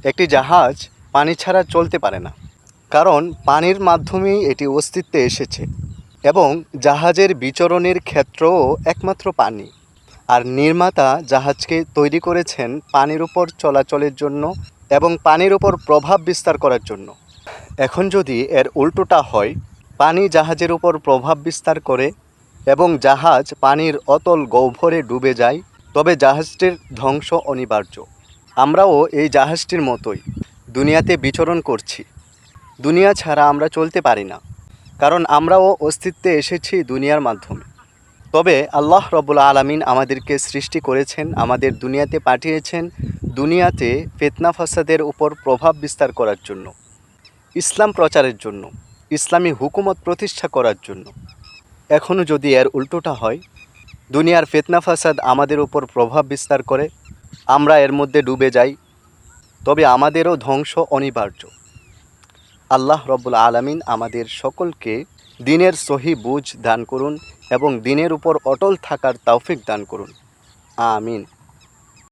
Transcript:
একটি জাহাজ পানি ছাড়া চলতে পারে না, কারণ পানির মাধ্যমেই এটি অস্তিত্বে এসেছে এবং জাহাজের বিচরণের ক্ষেত্রও একমাত্র পানি। আর নির্মাতা জাহাজকে তৈরি করেছেন পানির উপর চলাচলের জন্য এবং পানির উপর প্রভাব বিস্তার করার জন্য। এখন যদি এর উল্টোটা হয়, পানি জাহাজের উপর প্রভাব বিস্তার করে এবং জাহাজ পানির অতল গহ্বরে ডুবে যায়, তবে জাহাজটির ধ্বংস অনিবার্য। আমরাও এই জাহাজটির মতোই দুনিয়াতে বিচরণ করছি। দুনিয়া ছাড়া আমরা চলতে পারি না, কারণ আমরাও অস্তিত্বে এসেছি দুনিয়ার মাধ্যমে। তবে আল্লাহ রব্বুল আলামিন আমাদেরকে সৃষ্টি করেছেন, আমাদের দুনিয়াতে পাঠিয়েছেন দুনিয়াতে ফিতনা ফাসাদের উপর প্রভাব বিস্তার করার জন্য, ইসলাম প্রচারের জন্য, ইসলামী হুকুমত প্রতিষ্ঠা করার জন্য। এখনও যদি এর উল্টোটা হয়, দুনিয়ার ফিতনা ফাসাদ আমাদের উপর প্রভাব বিস্তার করে, আমরা এর মধ্যে ডুবে যাই, তবে আমাদেরও ধ্বংস অনিবার্য। আল্লাহ রব্বুল আলামিন আমাদের সকলকে দ্বীনের সহি বুঝ দান করুন এবং দ্বীনের উপর অটল থাকার তৌফিক দান করুন। আমিন।